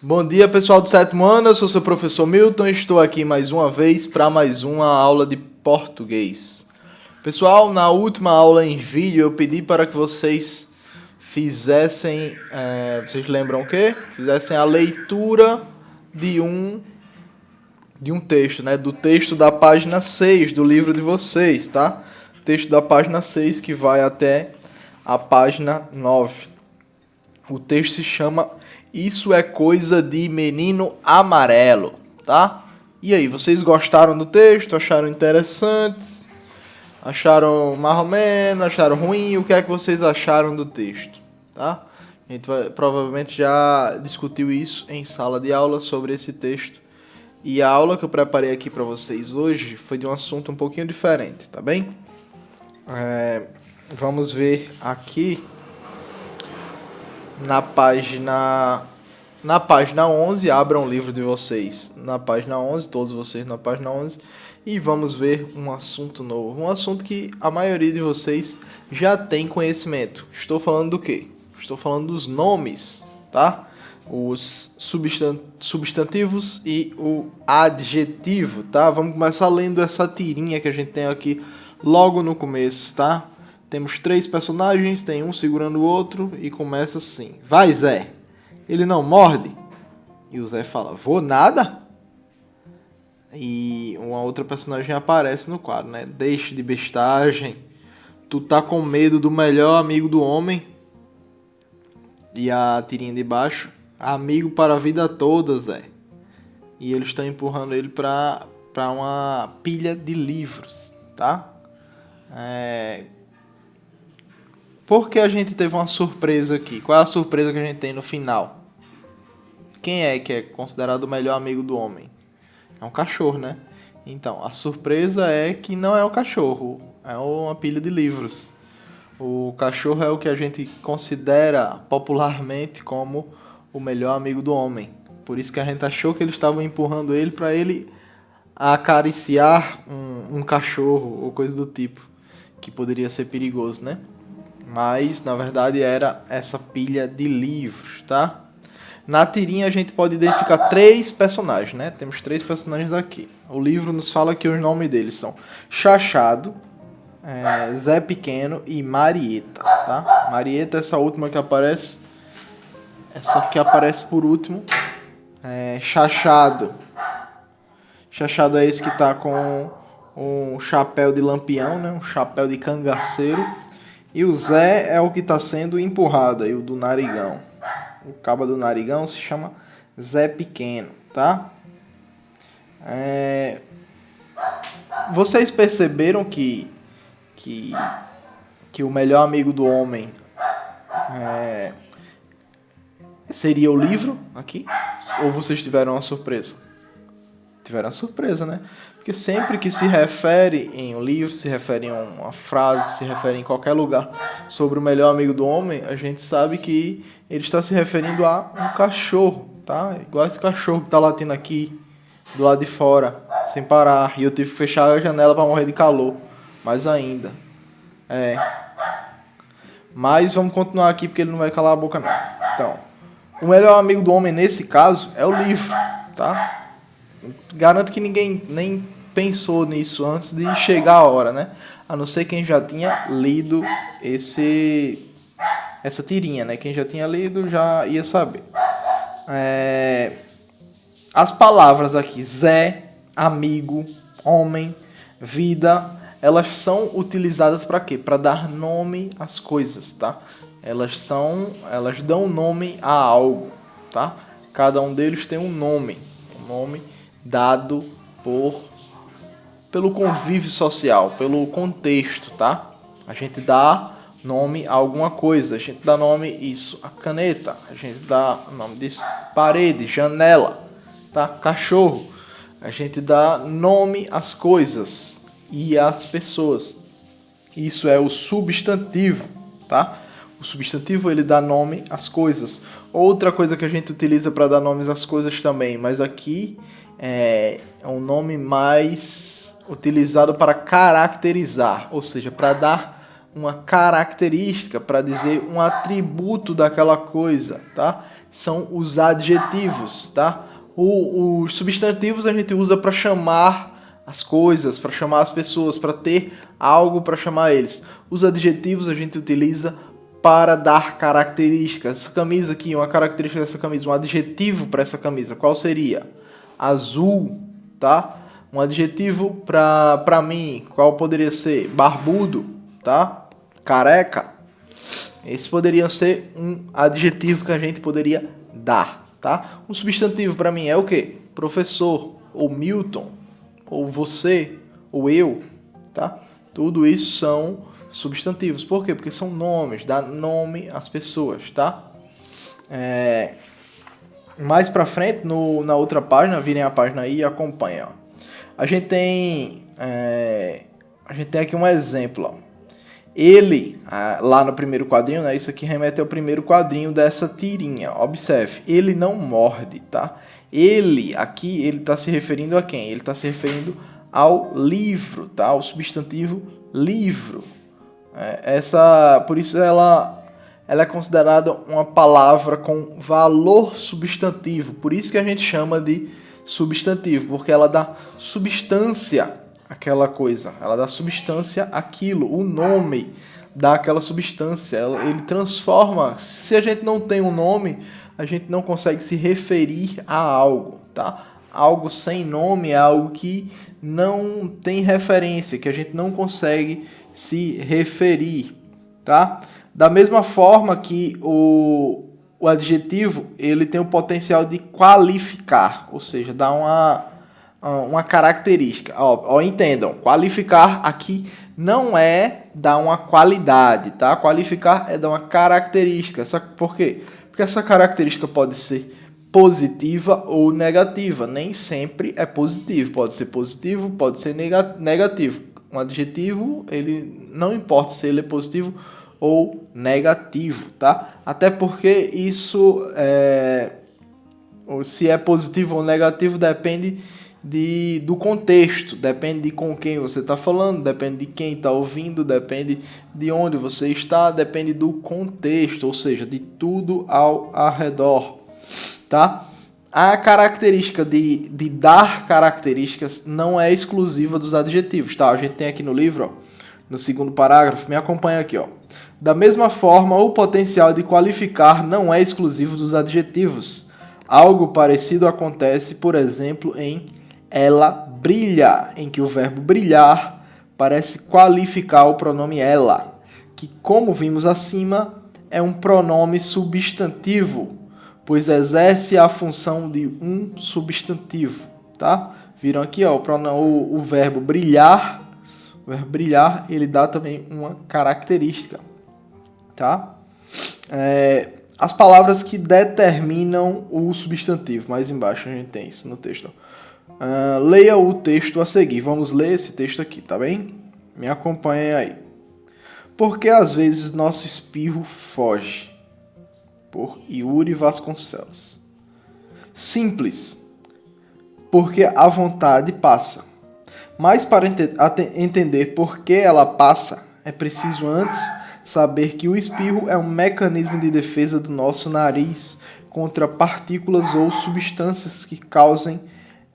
Bom dia, pessoal do sétimo ano, eu sou seu professor Milton e estou aqui mais uma vez para mais uma aula de português. Pessoal, na última aula em vídeo eu pedi para que vocês fizessem, vocês lembram o quê? Fizessem a leitura de um texto, né? Do texto da página 6 do livro de vocês, tá? Texto da página 6 que vai até a página 9. O texto se chama Isso é Coisa de Menino Amarelo, tá? E aí, vocês gostaram do texto? Acharam interessante? Acharam mais ou menos? Acharam ruim? O que é que vocês acharam do texto, tá? A gente provavelmente já discutiu isso em sala de aula sobre esse texto. E a aula que eu preparei aqui para vocês hoje foi de um assunto um pouquinho diferente, tá bem? Vamos ver aqui na página 11, abram o livro de vocês na página 11, todos vocês na página 11, e vamos ver um assunto novo, um assunto que a maioria de vocês já tem conhecimento. Estou falando do quê? Estou falando dos nomes, tá? Os substantivos e o adjetivo, tá? Vamos começar lendo essa tirinha que a gente tem aqui logo no começo, tá? Temos 3 personagens, tem um segurando o outro e começa assim. Vai, Zé! Ele não morde? E o Zé fala, vou nada? E uma outra personagem aparece no quadro, né? Deixe de bestagem. Tu tá com medo do melhor amigo do homem? E a tirinha de baixo. Amigo para a vida toda, Zé. E eles estão empurrando ele para uma pilha de livros, tá? Porque a gente teve uma surpresa aqui. Qual é a surpresa que a gente tem no final? Quem é que é considerado o melhor amigo do homem? É um cachorro, né? Então, a surpresa é que não é o cachorro. É uma pilha de livros. O cachorro é o que a gente considera popularmente como o melhor amigo do homem. Por isso que a gente achou que eles estavam empurrando ele para ele acariciar um cachorro ou coisa do tipo. Que poderia ser perigoso, né? Mas, na verdade, era essa pilha de livros, tá? Na tirinha a gente pode identificar 3 personagens, né? Temos 3 personagens aqui. O livro nos fala que os nomes deles são Chachado, Zé Pequeno e Marieta, tá? Marieta, essa última que aparece. Essa que aparece por último. Chachado. Chachado é esse que tá com um chapéu de lampião, né? Um chapéu de cangaceiro. E o Zé é o que está sendo empurrado, aí, o do narigão. O cabo do narigão se chama Zé Pequeno, tá? Vocês perceberam que o melhor amigo do homem seria o livro aqui? Ou vocês tiveram uma surpresa? Tiveram uma surpresa, né? Porque sempre que se refere em um livro, se refere em uma frase, se refere em qualquer lugar sobre o melhor amigo do homem, a gente sabe que ele está se referindo a um cachorro, tá? Igual esse cachorro que está latindo aqui, do lado de fora, sem parar. E eu tive que fechar a janela para morrer de calor. Mais ainda. Mas vamos continuar aqui porque ele não vai calar a boca não. Então, o melhor amigo do homem nesse caso é o livro, tá? Garanto que ninguém nem pensou nisso antes de chegar a hora, né? A não ser quem já tinha lido essa tirinha, né? Quem já tinha lido já ia saber. As palavras aqui, Zé, amigo, homem, vida, elas são utilizadas para quê? Para dar nome às coisas, tá? Elas dão nome a algo, tá? Cada um deles tem um nome dado pelo convívio social, pelo contexto, tá? A gente dá nome a alguma coisa, a gente dá nome isso a caneta, a gente dá nome disso parede, janela, tá? Cachorro, a gente dá nome às coisas e às pessoas. Isso é o substantivo, tá? O substantivo ele dá nome às coisas. Outra coisa que a gente utiliza para dar nomes às coisas também, mas aqui é um nome mais utilizado para caracterizar, ou seja, para dar uma característica, para dizer um atributo daquela coisa, tá? são os adjetivos, tá? Os substantivos a gente usa para chamar as coisas, para chamar as pessoas, para ter algo para chamar eles. Os adjetivos a gente utiliza para dar características. Essa camisa aqui, uma característica dessa camisa, um adjetivo para essa camisa, qual seria? Azul, tá? Um adjetivo para mim, qual poderia ser? Barbudo, tá? Careca. Esse poderia ser um adjetivo que a gente poderia dar, tá? Um substantivo para mim é o quê? Professor, ou Milton, ou você, ou eu, tá? Tudo isso são substantivos. Por quê? Porque são nomes, dá nome às pessoas, tá? Mais pra frente, na outra página, virem a página aí e acompanhem, ó. A gente tem aqui um exemplo, ó. Ele, lá no primeiro quadrinho, né? Isso aqui remete ao primeiro quadrinho dessa tirinha. Observe, ele não morde, tá? Ele, aqui, ele está se referindo a quem? Ele está se referindo ao livro, tá? Ao substantivo livro. Por isso ela é considerada uma palavra com valor substantivo. Por isso que a gente chama de substantivo, porque ela dá substância àquela coisa. Ela dá substância àquilo. O nome dá aquela substância. Ele transforma. Se a gente não tem um nome, a gente não consegue se referir a algo, tá? Algo sem nome é algo que não tem referência, que a gente não consegue se referir, tá? Da mesma forma que o adjetivo, ele tem o potencial de qualificar, ou seja, dar uma característica. Entendam, qualificar aqui não é dar uma qualidade, tá? Qualificar é dar uma característica. Por quê? Porque essa característica pode ser positiva ou negativa. Nem sempre é positivo. Pode ser positivo, pode ser negativo. Um adjetivo, ele não importa se ele é positivo ou negativo, tá? Até porque isso, se é positivo ou negativo, depende do contexto, depende de com quem você está falando, depende de quem está ouvindo, depende de onde você está, depende do contexto, ou seja, de tudo ao redor, tá? A característica de dar características não é exclusiva dos adjetivos, tá? A gente tem aqui no livro, ó, no segundo parágrafo, me acompanha aqui, ó. Da mesma forma, o potencial de qualificar não é exclusivo dos adjetivos. Algo parecido acontece, por exemplo, em ela brilha, em que o verbo brilhar parece qualificar o pronome ela, que, como vimos acima, é um pronome substantivo, pois exerce a função de um substantivo, tá? Viram aqui, ó, o verbo brilhar. O verbo brilhar, ele dá também uma característica, tá? As palavras que determinam o substantivo. Mais embaixo a gente tem isso no texto. Leia o texto a seguir. Vamos ler esse texto aqui, tá bem? Me acompanhem aí. Porque às vezes nosso espirro foge. Por Yuri Vasconcelos. Simples. Porque a vontade passa. Mas para entender por que ela passa, é preciso antes saber que o espirro é um mecanismo de defesa do nosso nariz contra partículas ou substâncias que causem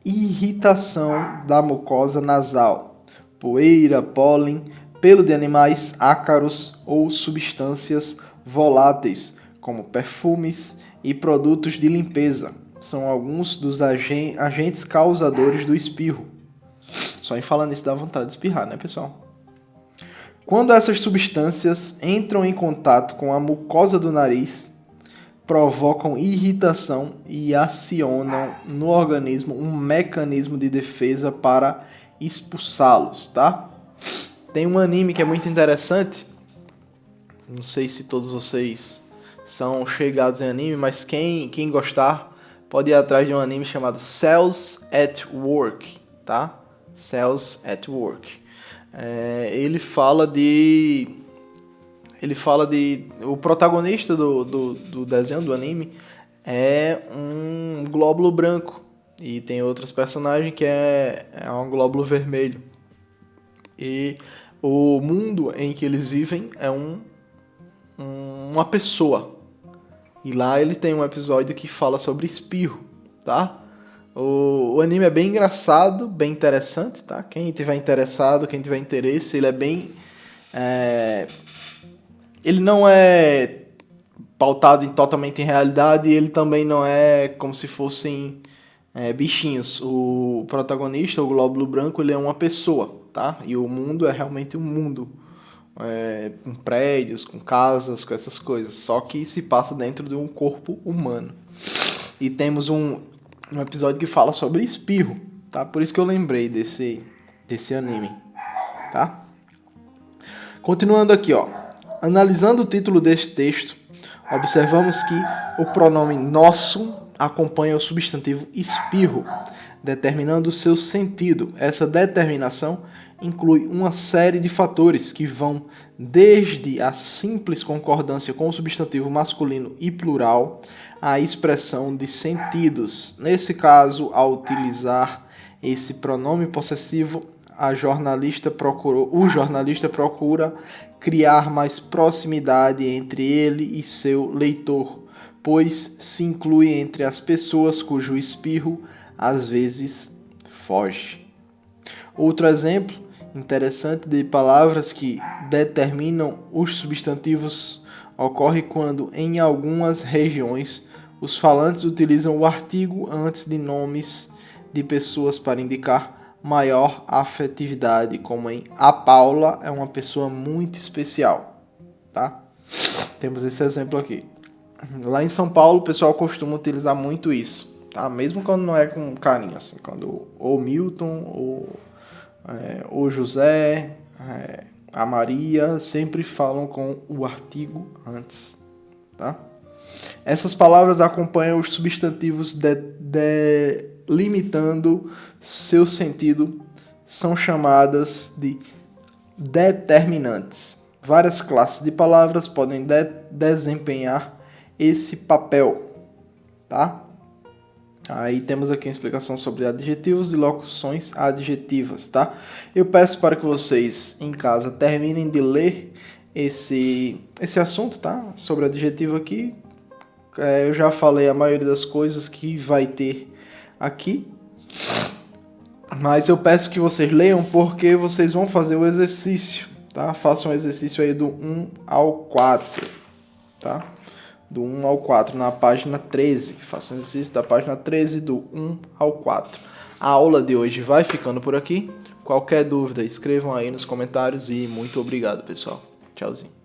irritação da mucosa nasal, poeira, pólen, pelo de animais, ácaros ou substâncias voláteis, como perfumes e produtos de limpeza. São alguns dos agentes causadores do espirro. Só em falando isso dá vontade de espirrar, né, pessoal? Quando essas substâncias entram em contato com a mucosa do nariz, provocam irritação e acionam no organismo um mecanismo de defesa para expulsá-los, tá? Tem um anime que é muito interessante. Não sei se todos vocês são chegados em anime, mas quem gostar pode ir atrás de um anime chamado Cells at Work, tá? Cells at Work. Ele fala de o protagonista do desenho, do anime, é um glóbulo branco e tem outros personagens que é um glóbulo vermelho, e o mundo em que eles vivem é uma pessoa. E lá ele tem um episódio que fala sobre espirro, tá? O anime é bem engraçado, bem interessante, tá? Quem tiver interessado, quem tiver interesse, ele é bem... Ele não é pautado totalmente em realidade e ele também não é como se fossem bichinhos. O protagonista, o Glóbulo Branco, ele é uma pessoa, tá? E o mundo é realmente um mundo. Com prédios, com casas, com essas coisas. Só que se passa dentro de um corpo humano. E temos um episódio que fala sobre espirro, tá? Por isso que eu lembrei desse anime, tá? Continuando aqui, ó. Analisando o título deste texto, observamos que o pronome nosso acompanha o substantivo espirro, determinando o seu sentido. Essa determinação inclui uma série de fatores que vão desde a simples concordância com o substantivo masculino e plural à expressão de sentidos. Nesse caso, ao utilizar esse pronome possessivo, o jornalista procura criar mais proximidade entre ele e seu leitor, pois se inclui entre as pessoas cujo espirro às vezes foge. Outro exemplo interessante de palavras que determinam os substantivos ocorre quando, em algumas regiões, os falantes utilizam o artigo antes de nomes de pessoas para indicar maior afetividade, como em a Paula é uma pessoa muito especial, tá? Temos esse exemplo aqui. Lá em São Paulo, o pessoal costuma utilizar muito isso, tá? Mesmo quando não é com carinho, assim, quando ou Milton ou José, a Maria, sempre falam com o artigo antes, tá? Essas palavras acompanham os substantivos delimitando seu sentido, são chamadas de determinantes. Várias classes de palavras podem desempenhar esse papel, tá? Aí temos aqui uma explicação sobre adjetivos e locuções adjetivas, tá? Eu peço para que vocês em casa terminem de ler esse assunto, tá? Sobre adjetivo aqui. Eu já falei a maioria das coisas que vai ter aqui, mas eu peço que vocês leiam porque vocês vão fazer o exercício, tá? Façam o exercício aí do 1 ao 4, tá? Do 1 ao 4 na página 13. Façam o exercício da página 13 do 1 ao 4. A aula de hoje vai ficando por aqui. Qualquer dúvida, escrevam aí nos comentários e muito obrigado, pessoal. Tchauzinho.